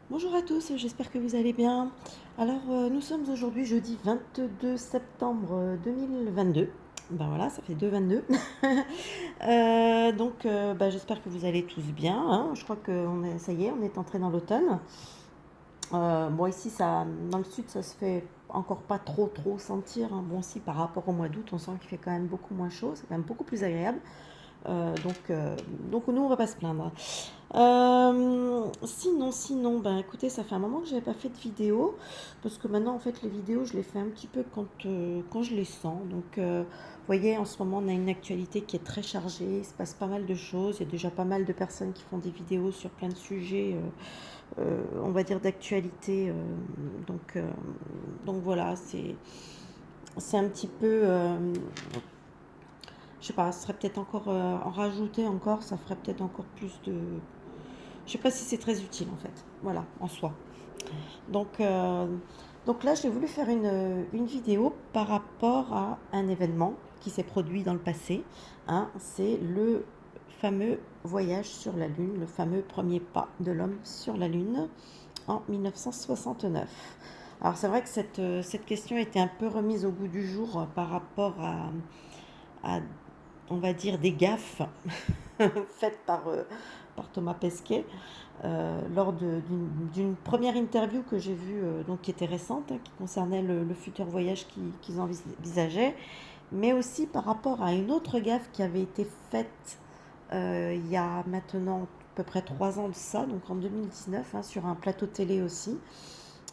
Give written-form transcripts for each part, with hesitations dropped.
Bonjour à tous, j'espère que vous allez bien. Alors, nous sommes aujourd'hui jeudi 22 septembre 2022. Ben voilà, ça fait 2-22. J'espère que vous allez tous bien, hein. Je crois que ça y est, on est entré dans l'automne. Bon, ici, dans le sud, ça se fait encore pas trop sentir, hein. Bon, si par rapport au mois d'août, on sent qu'il fait quand même beaucoup moins chaud, c'est quand même beaucoup plus agréable. Euh, donc, euh, donc nous, on va pas se plaindre. Sinon, ben écoutez, ça fait un moment que j'avais pas fait de vidéo, parce que maintenant, en fait, les vidéos, je les fais un petit peu quand je les sens. Vous voyez, en ce moment, on a une actualité qui est très chargée, il se passe pas mal de choses, il y a déjà pas mal de personnes qui font des vidéos sur plein de sujets, on va dire d'actualité. Donc, euh, donc voilà, c'est un petit peu, je sais pas, ce serait peut-être encore en rajouter encore, ça ferait peut-être encore plus de. Je sais pas si c'est très utile en fait, voilà, en soi. Donc, euh, donc là, j'ai voulu faire une vidéo par rapport à un événement qui s'est produit dans le passé, hein. C'est le fameux voyage sur la Lune, le fameux premier pas de l'homme sur la Lune en 1969. Alors c'est vrai que cette question a été un peu remise au goût du jour par rapport à, on va dire, des gaffes faites par Thomas Pesquet lors d'une première interview que j'ai vue, donc qui était récente, hein, qui concernait le futur voyage qu'ils envisageaient, mais aussi par rapport à une autre gaffe qui avait été faite il y a maintenant à peu près 3 ans de ça, donc en 2019, hein, sur un plateau télé aussi.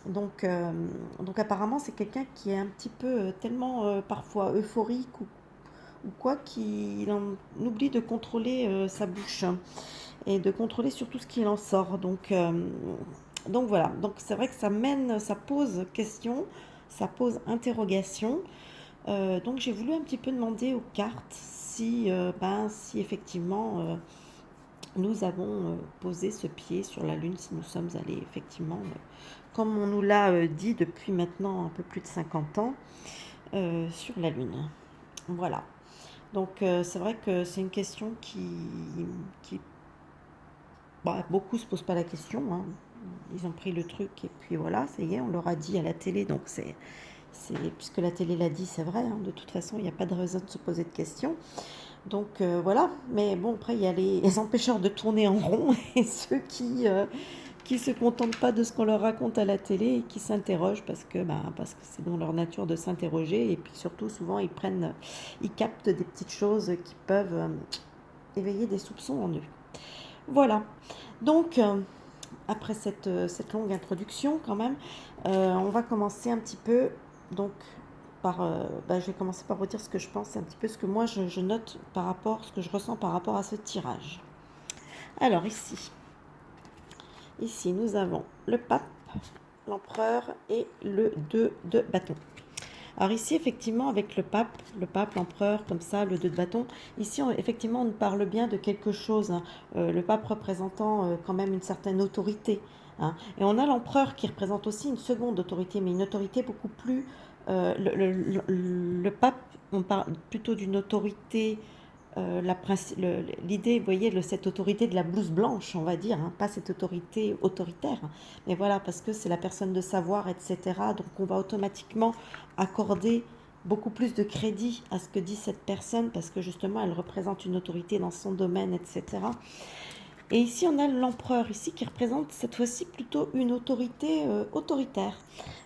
Donc, euh, donc apparemment c'est quelqu'un qui est un petit peu tellement parfois euphorique ou quoi qu'il en oublie de contrôler sa bouche, hein, et de contrôler surtout ce qu'il en sort. Donc voilà, donc c'est vrai que ça pose question, ça pose interrogation. Donc j'ai voulu un petit peu demander aux cartes si effectivement nous avons posé ce pied sur la Lune, si nous sommes allés effectivement, comme on nous l'a dit depuis maintenant un peu plus de 50 ans, sur la Lune. Voilà. C'est vrai que c'est une question qui bah, beaucoup se posent pas la question, hein. Ils ont pris le truc et puis voilà, ça y est, on leur a dit à la télé, donc puisque la télé l'a dit, c'est vrai, hein. De toute façon, il n'y a pas de raison de se poser de questions. Voilà, mais bon, après, il y a les empêcheurs de tourner en rond et ceux qui se contentent pas de ce qu'on leur raconte à la télé et qui s'interrogent parce que c'est dans leur nature de s'interroger, et puis surtout, souvent, ils captent des petites choses qui peuvent éveiller des soupçons en eux. Voilà. Donc, après cette longue introduction, quand même, on va commencer un petit peu. Donc, je vais commencer par vous dire ce que je pense, c'est un petit peu ce que moi je note par rapport, ce que je ressens par rapport à ce tirage. Alors, ici nous avons le pape, l'empereur et le 2 de bâton. Alors ici, effectivement, avec le pape, l'empereur, comme ça, le 2 de bâton, ici, effectivement, on parle bien de quelque chose, hein. Le pape représentant quand même une certaine autorité, hein. Et on a l'empereur qui représente aussi une seconde autorité, mais une autorité beaucoup plus. Le pape, on parle plutôt d'une autorité, l'idée, vous voyez, cette autorité de la blouse blanche, on va dire, hein, pas cette autorité autoritaire, mais voilà, parce que c'est la personne de savoir, etc. Donc on va automatiquement accorder beaucoup plus de crédit à ce que dit cette personne, parce que justement, elle représente une autorité dans son domaine, etc. Et ici, on a l'empereur, ici, qui représente cette fois-ci plutôt une autorité autoritaire.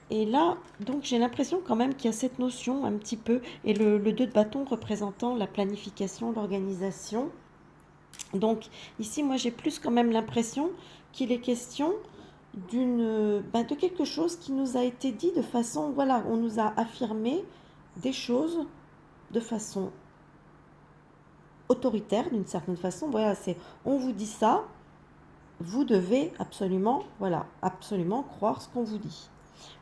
Et là, donc j'ai l'impression quand même qu'il y a cette notion un petit peu, et le 2 de bâton représentant la planification, l'organisation. Donc ici, moi j'ai plus quand même l'impression qu'il est question de quelque chose qui nous a été dit de façon, voilà, on nous a affirmé des choses de façon autoritaire d'une certaine façon. Voilà, on vous dit ça, vous devez absolument, voilà, absolument croire ce qu'on vous dit.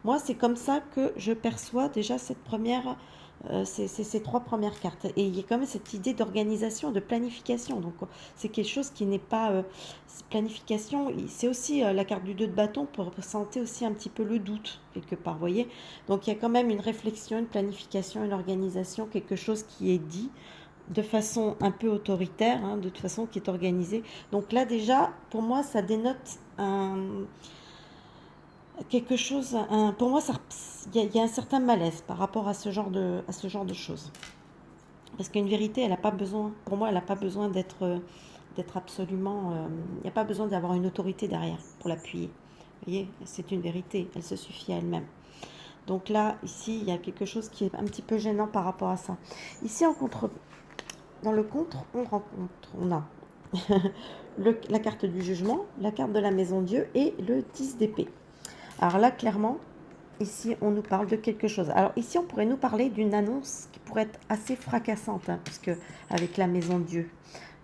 Moi, c'est comme ça que je perçois déjà ces 3 premières cartes. Et il y a quand même cette idée d'organisation, de planification. Donc, c'est quelque chose qui n'est pas planification. C'est aussi la carte du 2 de bâton pour représenter aussi un petit peu le doute, quelque part, vous voyez. Donc, il y a quand même une réflexion, une planification, une organisation, quelque chose qui est dit de façon un peu autoritaire, hein, de toute façon qui est organisée. Donc là, déjà, pour moi, ça dénote un quelque chose, pour moi, il y a un certain malaise par rapport à ce genre de choses. Parce qu'une vérité, elle n'a pas besoin, pour moi, elle n'a pas besoin d'être absolument. Il n'y a pas besoin d'avoir une autorité derrière pour l'appuyer. Vous voyez, c'est une vérité, elle se suffit à elle-même. Donc là, ici, il y a quelque chose qui est un petit peu gênant par rapport à ça. Ici, dans le contre, on a la carte du jugement, la carte de la maison Dieu et le 10 d'épée. Alors là, clairement, ici, on nous parle de quelque chose. Alors ici, on pourrait nous parler d'une annonce qui pourrait être assez fracassante, hein, puisque avec la maison Dieu,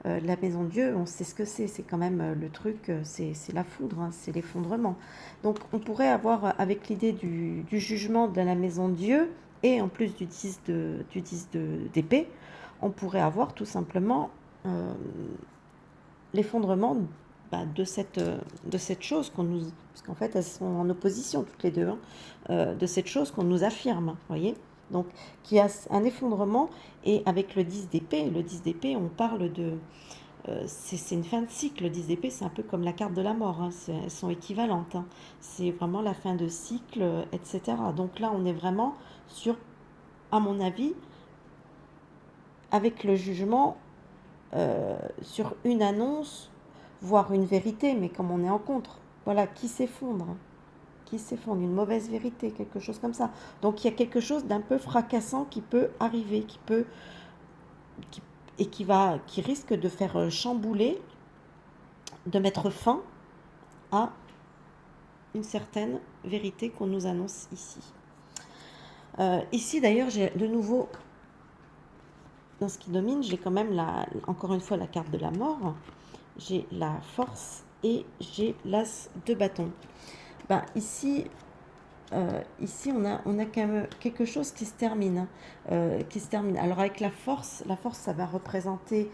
la maison Dieu, on sait ce que c'est quand même le truc, c'est la foudre, hein, c'est l'effondrement. Donc on pourrait avoir avec l'idée du jugement de la maison Dieu et en plus du 10 d'épée, on pourrait avoir tout simplement euh, l'effondrement de cette chose qu'on nous... Parce qu'en fait, elles sont en opposition toutes les deux, hein, de cette chose qu'on nous affirme, vous voyez. Donc, qui a un effondrement, et avec le 10 d'épée, on parle de... c'est une fin de cycle, le 10 d'épée, c'est un peu comme la carte de la mort, hein, elles sont équivalentes. Hein. C'est vraiment la fin de cycle, etc. Donc là, on est vraiment sur, à mon avis, avec le jugement, sur une annonce, voire une vérité, mais comme on est en contre, voilà, qui s'effondre, une mauvaise vérité, quelque chose comme ça. Donc il y a quelque chose d'un peu fracassant qui peut arriver, qui, et qui risque de faire chambouler, de mettre fin à une certaine vérité qu'on nous annonce ici. Ici d'ailleurs, j'ai de nouveau, dans ce qui domine, j'ai quand même encore une fois la carte de la mort, j'ai la force et j'ai l'as de bâton. Ben, ici on a quand même quelque chose qui se termine. Hein, qui se termine. Alors avec la force ça va représenter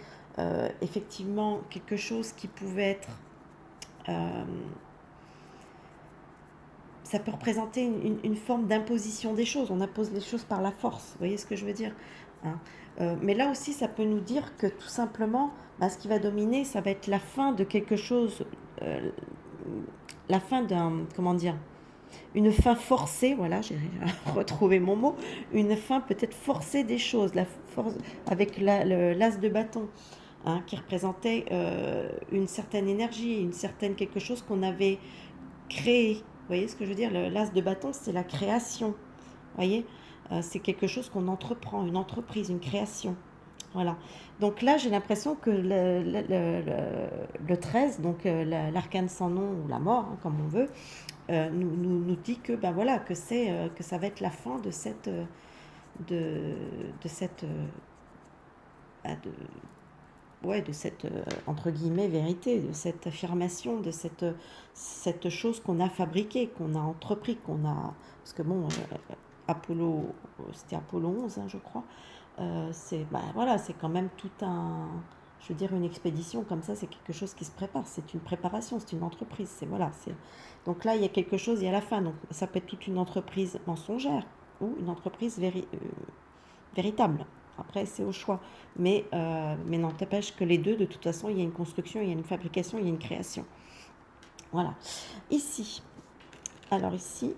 effectivement quelque chose qui pouvait être... euh, ça peut représenter une forme d'imposition des choses. On impose les choses par la force. Vous voyez ce que je veux dire, hein. Mais là aussi, ça peut nous dire que tout simplement, bah, ce qui va dominer, ça va être la fin de quelque chose, euh, la fin d'un, comment dire, une fin forcée, voilà, j'ai retrouvé mon mot, une fin peut-être forcée des choses, la force, avec l'as de bâton, hein, qui représentait une certaine énergie, une certaine quelque chose qu'on avait créé. Vous voyez ce que je veux dire? L'as de bâton, c'est la création. Vous voyez, c'est quelque chose qu'on entreprend, une entreprise, une création. Voilà. Donc là, j'ai l'impression que le 13, donc l'arcane sans nom ou la mort, hein, comme on veut, nous dit que ben voilà que ça va être la fin de cette de, ouais, de cette entre guillemets vérité, de cette affirmation, de cette chose qu'on a fabriquée, qu'on a entrepris, qu'on a... Parce que bon, Apollo, c'était Apollo 11, hein, je crois. C'est bah, voilà, c'est quand même tout un... Je veux dire, une expédition comme ça, c'est quelque chose qui se prépare. C'est une préparation, c'est une entreprise. C'est voilà, c'est... Donc là, il y a quelque chose, il y a la fin. Donc ça peut être toute une entreprise mensongère ou une entreprise véritable. Après, c'est au choix. Mais n'empêche que les deux, de toute façon, il y a une construction, il y a une fabrication, il y a une création. Voilà. Ici. Alors ici.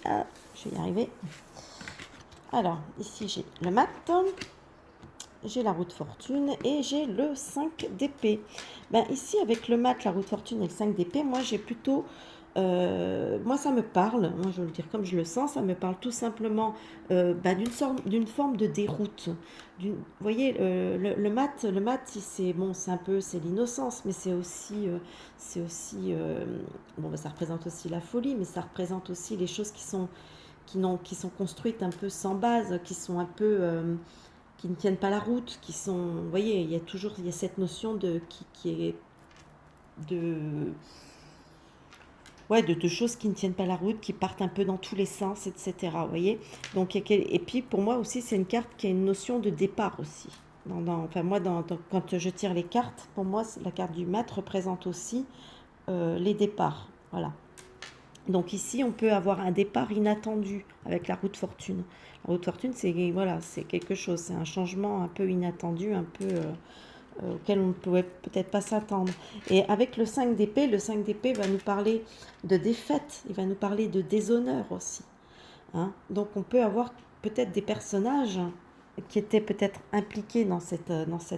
Ah, je vais y arriver. Alors, ici, j'ai le mat, j'ai la roue de fortune et j'ai le 5 d'épée. Ben, ici, avec le mat, la roue de fortune et le 5 d'épée, moi, j'ai plutôt... moi, ça me parle, moi, je veux le dire comme je le sens, ça me parle tout simplement ben, d'une forme de déroute. Vous voyez, le mat, c'est bon, c'est un peu, c'est l'innocence, mais c'est aussi bon, ben, ça représente aussi la folie, mais ça représente aussi les choses qui sont construites un peu sans base, qui sont un peu qui ne tiennent pas la route, qui sont, vous voyez, il y a cette notion qui est de, ouais, de choses qui ne tiennent pas la route, qui partent un peu dans tous les sens, etc. Vous voyez. Donc, et puis pour moi aussi, c'est une carte qui a une notion de départ aussi. Enfin moi, quand je tire les cartes, pour moi, la carte du mat représente aussi les départs. Voilà. Donc ici, on peut avoir un départ inattendu avec la roue de fortune. La roue de fortune, c'est voilà, c'est quelque chose, c'est un changement un peu inattendu, un peu auquel on ne pouvait peut-être pas s'attendre. Et avec le 5 d'épée va nous parler de défaite, il va nous parler de déshonneur aussi. Hein. Donc on peut avoir peut-être des personnages qui étaient peut-être impliqués dans cette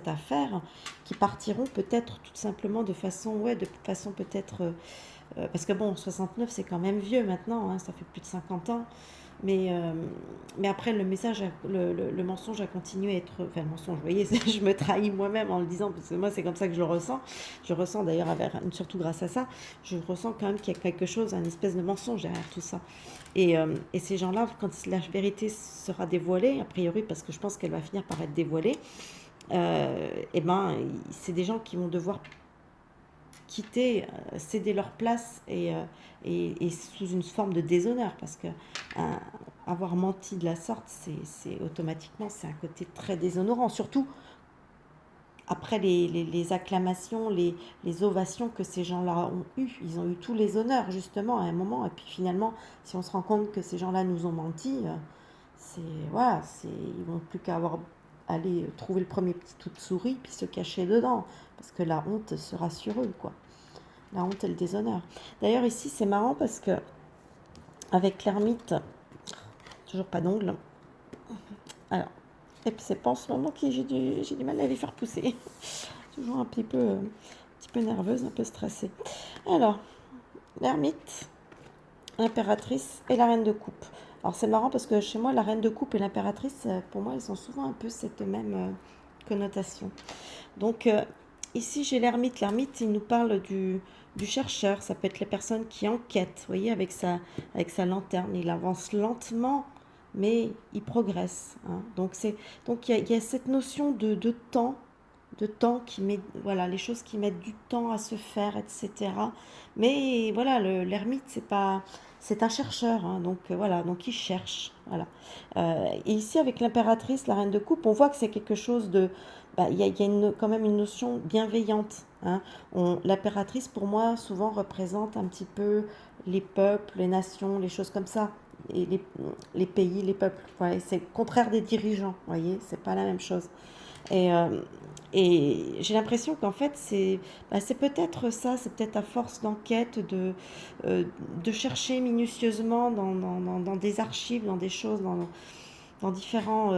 affaire, qui partiront peut-être tout simplement de façon peut-être... parce que bon, 69 c'est quand même vieux maintenant, hein, ça fait plus de 50 ans. Mais, euh, mais après, le mensonge a continué à être. Enfin, le mensonge, vous voyez, je me trahis moi-même en le disant, parce que moi, c'est comme ça que je le ressens. Je ressens d'ailleurs, surtout grâce à ça, je ressens quand même qu'il y a quelque chose, un espèce de mensonge derrière tout ça. Et ces gens-là, quand la vérité sera dévoilée, a priori, parce que je pense qu'elle va finir par être dévoilée, et ben, c'est des gens qui vont devoir quitter, céder leur place et sous une forme de déshonneur, parce que avoir menti de la sorte, c'est automatiquement, c'est un côté très déshonorant, surtout après les acclamations, les ovations que ces gens-là ont eues. Ils ont eu tous les honneurs, justement, à un moment, et puis finalement, si on se rend compte que ces gens-là nous ont menti, c'est, voilà, ils vont plus qu'à aller trouver le premier petit trou de souris, puis se cacher dedans, parce que la honte sera sur eux, quoi. La honte et le déshonneur. D'ailleurs, ici, c'est marrant parce que avec l'ermite, toujours pas d'ongles. Alors, et puis c'est pas en ce moment que j'ai du mal à les faire pousser. Toujours un petit peu nerveuse, un peu stressée. Alors, l'ermite, l'impératrice et la reine de coupe. Alors, c'est marrant parce que chez moi, la reine de coupe et l'impératrice, pour moi, elles ont souvent un peu cette même connotation. Donc, ici, j'ai l'ermite. L'ermite, il nous parle du chercheur. Ça peut être la personne qui enquête, vous voyez, avec sa lanterne. Il avance lentement, mais il progresse. Hein. Donc il y a cette notion de temps qui met, voilà, les choses qui mettent du temps à se faire, etc. Mais voilà, l'ermite, c'est un chercheur, hein, donc voilà, donc il cherche, voilà. Et ici, avec l'impératrice, la reine de coupe, on voit que c'est quelque chose de, bah, il y a quand même une notion bienveillante. Hein. L'impératrice, pour moi, souvent représente un petit peu les peuples, les nations, les choses comme ça. Et les pays, les peuples. Ouais, c'est le contraire des dirigeants, vous voyez, c'est pas la même chose. Et, euh, et j'ai l'impression qu'en fait, c'est peut-être ça, c'est peut-être à force d'enquête, de chercher minutieusement dans des archives, dans des choses, dans différents,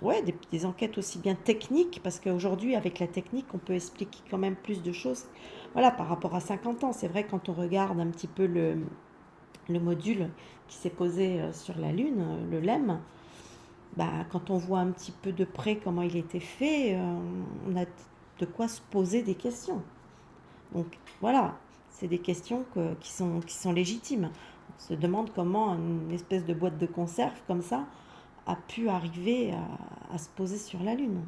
ouais, des enquêtes aussi bien techniques, parce qu'aujourd'hui, avec la technique, on peut expliquer quand même plus de choses. Voilà, par rapport à 50 ans, c'est vrai quand on regarde un petit peu le module qui s'est posé sur la Lune, le LEM, bah, quand on voit un petit peu de près comment il était fait, on a de quoi se poser des questions. Donc voilà, c'est des questions qui sont légitimes. On se demande comment une espèce de boîte de conserve comme ça a pu arriver à se poser sur la Lune.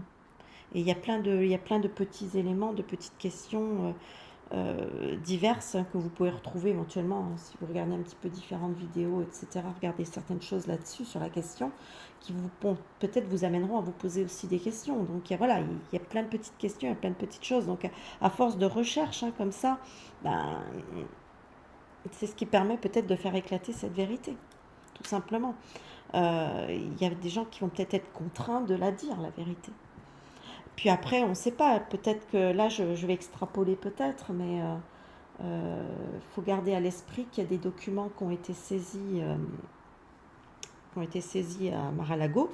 Et il y a plein de petits éléments, de petites questions diverses que vous pouvez retrouver éventuellement si vous regardez un petit peu différentes vidéos, etc. Regardez certaines choses là-dessus sur la question qui peut-être vous amèneront à vous poser aussi des questions. Donc voilà, il y a plein de petites questions, il y a plein de petites choses. Donc à force de recherche comme ça, ben, c'est ce qui permet peut-être de faire éclater cette vérité, tout simplement. Il y a des gens qui vont peut-être être contraints de la dire, la vérité. Puis après, on ne sait pas, peut-être que là, je vais extrapoler peut-être, mais faut garder à l'esprit qu'il y a des documents qui ont été saisis à Mar-a-Lago,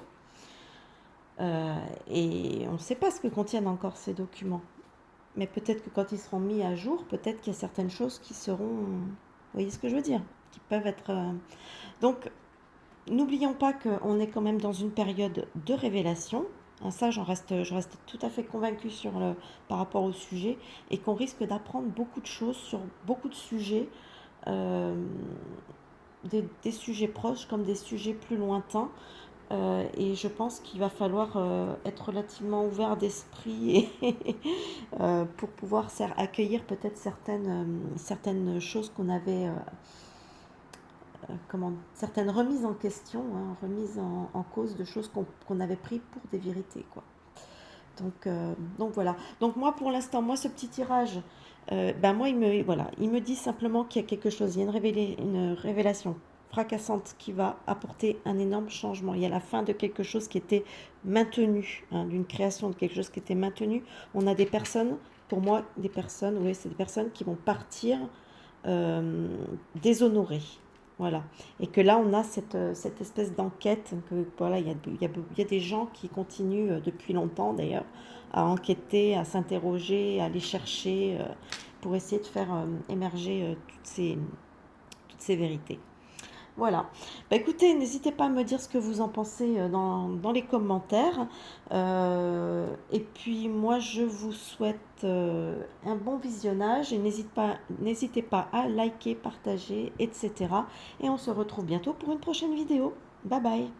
et on ne sait pas ce que contiennent encore ces documents. Mais peut-être que quand ils seront mis à jour, peut-être qu'il y a certaines choses qui seront, vous voyez ce que je veux dire, qui peuvent être. Donc, n'oublions pas qu'on est quand même dans une période de révélation. Ça, je reste tout à fait convaincue par rapport au sujet, et qu'on risque d'apprendre beaucoup de choses sur beaucoup de sujets, euh, des sujets proches comme des sujets plus lointains. Et je pense qu'il va falloir être relativement ouvert d'esprit pour pouvoir accueillir peut-être certaines choses qu'on avait, certaines remises en question, hein, remises en cause de choses qu'on avait pris pour des vérités, quoi. Donc voilà. Donc moi pour l'instant, moi ce petit tirage, ben moi il me dit simplement qu'il y a quelque chose, il y a une révélation fracassante qui va apporter un énorme changement. Il y a la fin de quelque chose qui était maintenu, hein, d'une création de quelque chose qui était maintenu. On a des personnes, pour moi, des personnes, oui, c'est des personnes qui vont partir déshonorées. Voilà. Et que là, on a cette espèce d'enquête. Que, voilà, il y a des gens qui continuent depuis longtemps, d'ailleurs, à enquêter, à s'interroger, à aller chercher pour essayer de faire émerger toutes ces vérités. Voilà. Bah, écoutez, n'hésitez pas à me dire ce que vous en pensez dans les commentaires. Et puis moi, je vous souhaite un bon visionnage et n'hésitez pas à liker, partager, etc. Et on se retrouve bientôt pour une prochaine vidéo. Bye bye.